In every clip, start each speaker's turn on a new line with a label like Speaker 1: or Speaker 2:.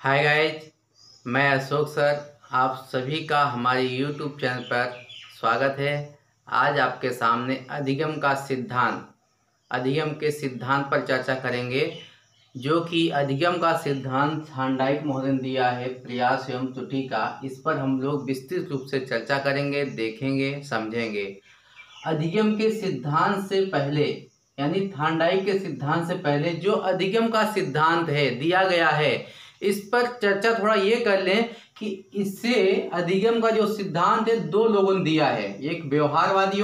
Speaker 1: Hi guys, मैं Ashok sir आप सभी का हमारे यूट्यूब चैनल पर स्वागत है। आज आपके सामने अधिगम के सिद्धांत पर चर्चा करेंगे, जो कि अधिगम का सिद्धांत थार्नडाइक महोदय ने दिया है प्रयास एवं त्रुटि का। इस पर हम लोग विस्तृत रूप से चर्चा करेंगे, देखेंगे, समझेंगे। अधिगम के सिद्धांत से पहले यानी थार्नडाइक के सिद्धांत से पहले जो अधिगम का सिद्धांत है दिया गया है, इस पर चर्चा थोड़ा ये कर लें कि इससे अधिगम का जो सिद्धांत है दो लोगों ने दिया है। एक व्यवहारवादी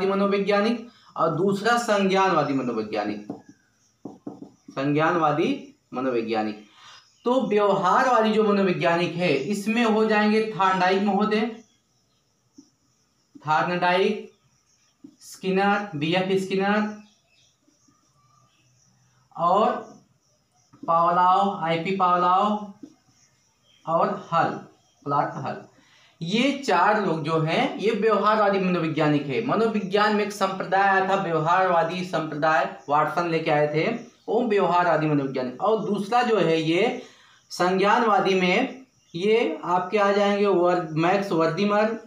Speaker 1: मनोवैज्ञानिक और दूसरा संज्ञानवादी मनोवैज्ञानिक। तो व्यवहारवादी जो मनोवैज्ञानिक है इसमें हो जाएंगे थार्नडाइक महोदय, स्किनर, बीएफ स्किनर और पावलोव, आईपी पावलोव और प्लॉट हल। ये चार लोग जो हैं ये व्यवहारवादी मनोवैज्ञानिक है। मनोविज्ञान में एक संप्रदाय आया था व्यवहारवादी संप्रदाय, वाटसन लेके आए थे, वो व्यवहारवादी मनोविज्ञानिक। और दूसरा जो है ये संज्ञानवादी में ये आपके आ जाएंगे मैक्स वर्दीमर।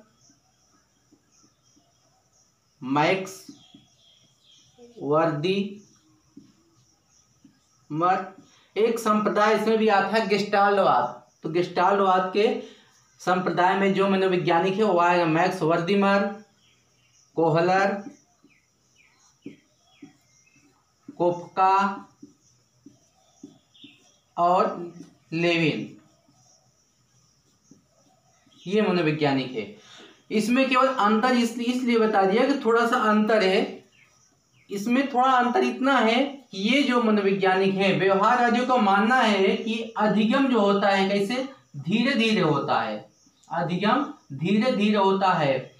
Speaker 1: एक संप्रदाय इसमें भी आता है गेस्टाल्टवाद। तो गेस्टाल्टवाद के संप्रदाय में जो मनोवैज्ञानिक है वो आएगा मैक्स वर्दीमर, कोहलर, कोफका और लेविन। ये मनोवैज्ञानिक है। इसमें केवल अंतर इसलिए बता दिया कि थोड़ा सा अंतर है। इसमें थोड़ा अंतर इतना है कि ये जो मनोवैज्ञानिक है व्यवहारवादियों का मानना है कि अधिगम जो होता है कैसे धीरे धीरे होता है। अधिगम धीरे धीरे होता है,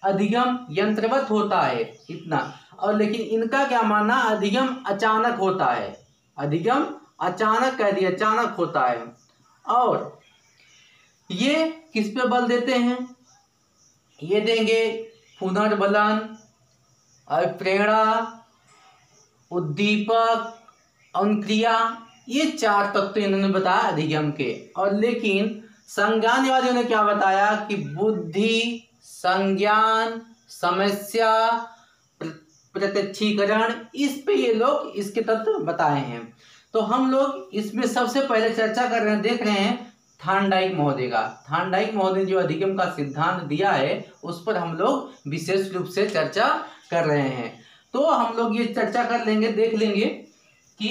Speaker 1: अधिगम यंत्रवत होता है, इतना। और लेकिन इनका क्या मानना, अधिगम अचानक होता है। अधिगम अचानक कह दिया, अचानक होता है। और ये किस पे बल देते हैं, ये देंगे पुनर्बलन, प्रेरणा, उद्दीपक, अनुक्रिया। ये चार तत्व इन्होंने बताया अधिगम के। और लेकिन संज्ञानवादियों ने क्या बताया कि बुद्धि, संज्ञान, समस्या, प्रत्यक्षीकरण, इस पे ये लोग इसके तत्व बताए हैं। तो हम लोग इसमें सबसे पहले चर्चा कर रहे हैं, देख रहे हैं थार्नडाइक महोदय का। थार्नडाइक महोदय जो अधिगम का सिद्धांत दिया है उस पर हम लोग विशेष रूप से चर्चा कर रहे हैं। तो हम लोग ये चर्चा कर लेंगे, देख लेंगे कि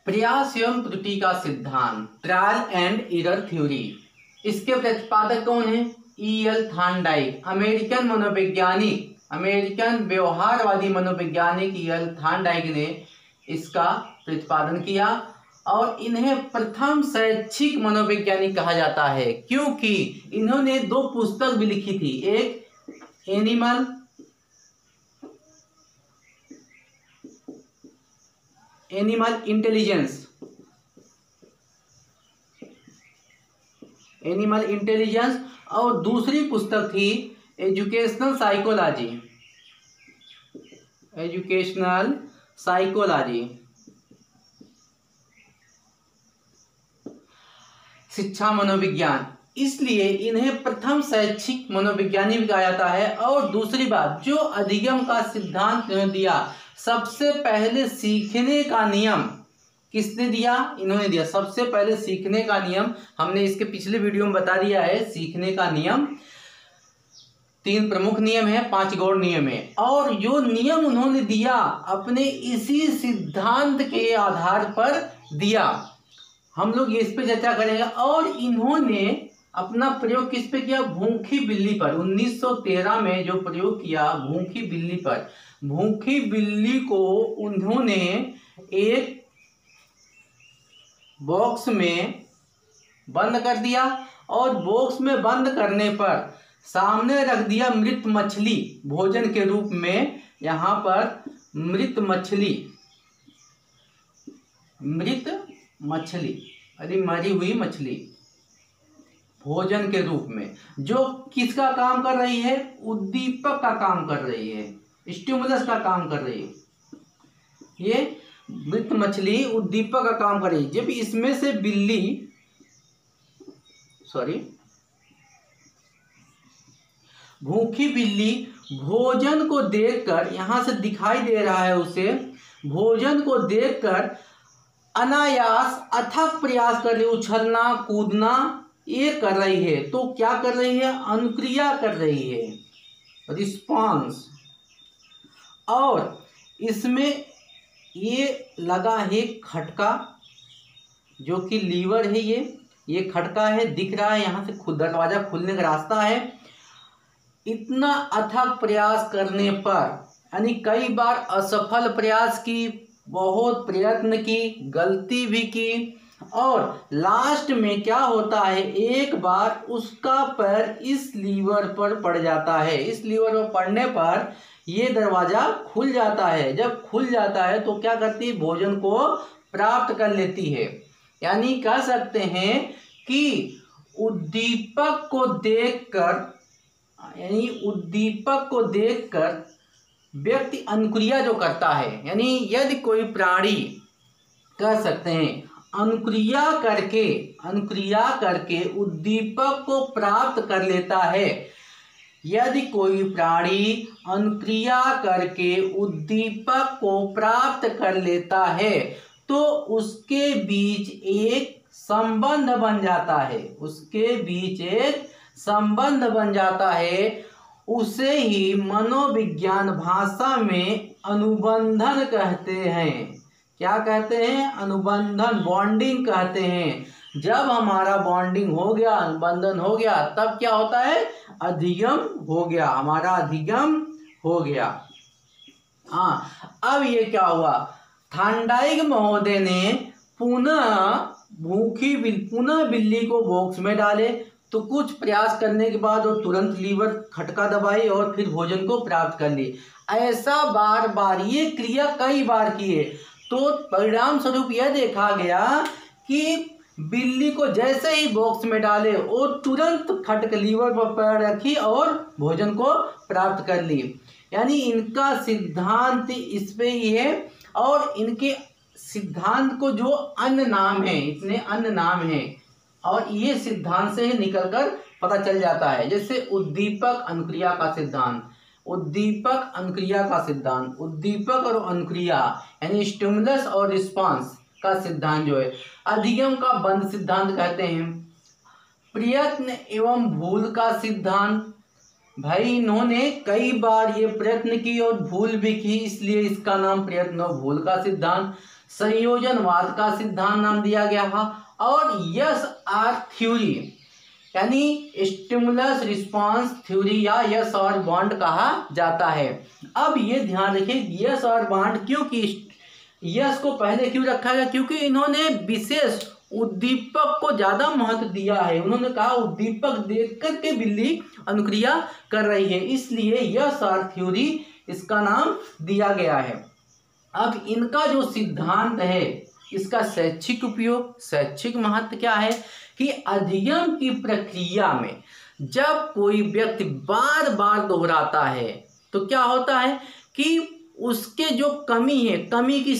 Speaker 1: प्रयास एवं त्रुटि का सिद्धांत, ट्रायल एंड एरर थ्योरी, इसके प्रतिपादक कौन है, E.L. थार्नडाइक, अमेरिकन व्यवहारवादी मनोवैज्ञानिक E.L. थार्नडाइक ने इसका प्रतिपादन किया। और इन्हें प्रथम शैक्षिक मनोवैज्ञानिक कहा जाता है क्योंकि इन्होंने दो पुस्तक भी लिखी थी। एक एनिमल इंटेलिजेंस और दूसरी पुस्तक थी एजुकेशनल साइकोलॉजी, शिक्षा मनोविज्ञान। इसलिए इन्हें प्रथम शैक्षिक मनोविज्ञानी भी कहा जाता है। और दूसरी बात, जो अधिगम का सिद्धांत दिया, सबसे पहले सीखने का नियम किसने दिया, इन्होंने दिया। सबसे पहले सीखने का नियम हमने इसके पिछले वीडियो में बता दिया है। सीखने का नियम 3 प्रमुख नियम है, 5 गौण नियम है। और जो नियम उन्होंने दिया अपने इसी सिद्धांत के आधार पर दिया। हम लोग ये इस पे चर्चा करेंगे। और इन्होंने अपना प्रयोग किस पे किया, भूखी बिल्ली पर। 1913 में जो प्रयोग किया भूखी बिल्ली पर, भूखी बिल्ली को उन्होंने एक बॉक्स में बंद कर दिया और बॉक्स में बंद करने पर सामने रख दिया मृत मछली भोजन के रूप में। यहाँ पर मृत मछली अरे मरी हुई मछली भोजन के रूप में, जो किसका काम कर रही है, उद्दीपक का काम कर रही है, स्टिमुलस का काम कर रही है। ये मृत मछली उद्दीपक का काम करे। जब इसमें से बिल्ली भूखी बिल्ली भोजन को देखकर, यहां से दिखाई दे रहा है उसे, भोजन को देखकर अनायास अथक प्रयास कर रही, उछलना कूदना ये कर रही है। तो क्या कर रही है? अनुक्रिया कर रही है, रिस्पॉन्स। और इसमें ये लगा है खटका, जो कि लीवर है। ये खटका है, दिख रहा है यहाँ से, दरवाजा खुलने का रास्ता है। इतना अथक प्रयास करने पर, यानी कई बार असफल प्रयास की, बहुत प्रयत्न की, गलती भी की, और लास्ट में क्या होता है, एक बार उसका पैर इस लीवर पर पड़ जाता है। इस लीवर पर पड़ने पर ये दरवाजा खुल जाता है। जब खुल जाता है तो क्या करती है? भोजन को प्राप्त कर लेती है। यानी कह सकते हैं कि उद्दीपक को देखकर व्यक्ति अनुक्रिया जो करता है, यानी यदि कोई प्राणी, कह सकते हैं, अनुक्रिया करके उद्दीपक को प्राप्त कर लेता है। यदि कोई प्राणी अनुक्रिया करके उद्दीपक को प्राप्त कर लेता है तो उसके बीच एक संबंध बन जाता है। उसे ही मनोविज्ञान भाषा में अनुबंधन कहते हैं। क्या कहते हैं? अनुबंधन, बॉन्डिंग कहते हैं। जब हमारा बॉन्डिंग हो गया, अनुबंधन हो गया, तब क्या होता है? अधिगम हो गया, हमारा अधिगम हो गया। हाँ, अब ये क्या हुआ? थांडाइक महोदय ने पुनः बिल्ली को बॉक्स में डाले। तो कुछ प्रयास करने के बाद वो तुरंत लीवर खटका दबाई और फिर भोजन को प्राप्त कर ली। ऐसा बार बार ये क्रिया कई बार किए तो परिणाम स्वरूप यह देखा गया कि बिल्ली को जैसे ही बॉक्स में डाले वो तुरंत लीवर पर पैर रखी और भोजन को प्राप्त कर ली। यानी इनका सिद्धांत इस पे ही है। और इनके सिद्धांत को जो अन्य नाम है, इतने अन्य नाम है, और ये सिद्धांत से ही निकलकर पता चल जाता है। जैसे उद्दीपक अनुक्रिया का सिद्धांत, उद्दीपक और अनुक्रिया, यानी स्टिमुलस और रिस्पांस का सिद्धांत जो है। अधिगम का बंद सिद्धांत कहते हैं। प्रयत्न एवं भूल का सिद्धांत, भाई इन्होंने कई बार ये प्रयत्न की और भूल भी की, इसलिए इसका नाम प्रयत्न और भूल का सिद्धांत। संयोजनवाद का सिद्धांत नाम दिया गया है। और यस आर थ्योरी, यानी स्टिमुलस रिस्पांस थ्योरी या यस और बॉन्ड कहा जाता है। अब ये ध्यान रखिए, यस और बॉन्ड क्योंकि यस को पहले क्यों रखा गया? क्योंकि इन्होंने विशेष उद्दीपक को ज्यादा महत्व दिया है। उन्होंने कहा उद्दीपक देख करके बिल्ली अनुक्रिया कर रही है, इसलिए यस और थ्योरी इसका नाम दिया गया है। अब इनका जो सिद्धांत है, इसका शैक्षिक उपयोग, शैक्षिक महत्व क्या है कि अधिगम की प्रक्रिया में जब कोई व्यक्ति बार बार दोहराता है तो क्या होता है कि उसके जो कमी है, कमी की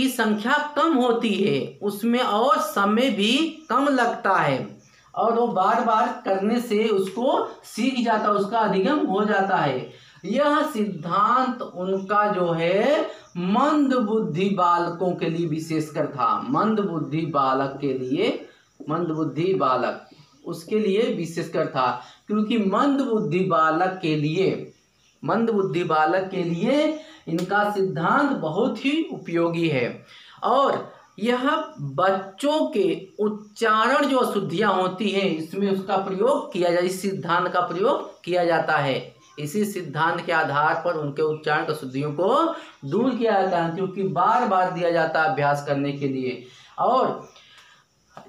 Speaker 1: संख्या कम होती है उसमें, और समय भी कम लगता है, और वो बार बार करने से उसको सीख जाता है, उसका अधिगम हो जाता है। यह सिद्धांत उनका जो है मंद बुद्धि बालकों के लिए विशेषकर था। मंद बुद्धि उसके लिए विशेषकर था, क्योंकि मंद बुद्धि बालक के लिए इनका सिद्धांत बहुत ही उपयोगी है। और यह बच्चों के उच्चारण जो अशुद्धियां होती हैं, इसमें उसका प्रयोग किया जाए, इस सिद्धांत का प्रयोग किया जाता है। इसी सिद्धांत के आधार पर उनके उच्चारण अशुद्धियों को दूर किया जाता है, क्योंकि बार बार दिया जाता है अभ्यास करने के लिए। और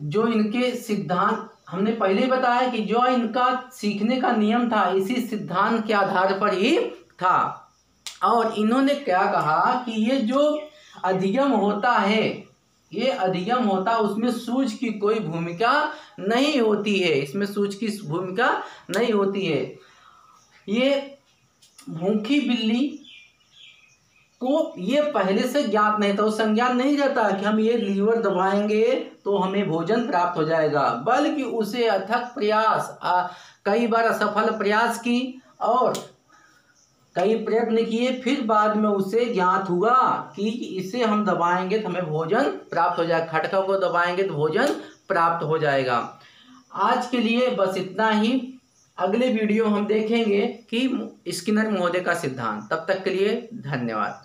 Speaker 1: जो इनके सिद्धांत हमने पहले ही बताया कि जो इनका सीखने का नियम था, इसी सिद्धांत के आधार पर ही था। और इन्होंने क्या कहा कि ये जो अधिगम होता है, उसमें सूझ की कोई भूमिका नहीं होती है, इसमें सूझ की भूमिका नहीं होती है। ये भूखी बिल्ली को ये पहले से ज्ञात नहीं था, वो संज्ञान नहीं रहता कि हम ये लीवर दबाएंगे तो हमें भोजन प्राप्त हो जाएगा, बल्कि उसे अथक प्रयास, कई बार असफल प्रयास की और कई प्रयत्न किए, फिर बाद में उसे ज्ञात हुआ कि इसे हम दबाएंगे तो हमें भोजन प्राप्त हो जाएगा, खटका को दबाएंगे तो भोजन प्राप्त हो जाएगा। आज के लिए बस इतना ही। अगले वीडियो हम देखेंगे कि स्किनर महोदय का सिद्धांत। तब तक के लिए धन्यवाद।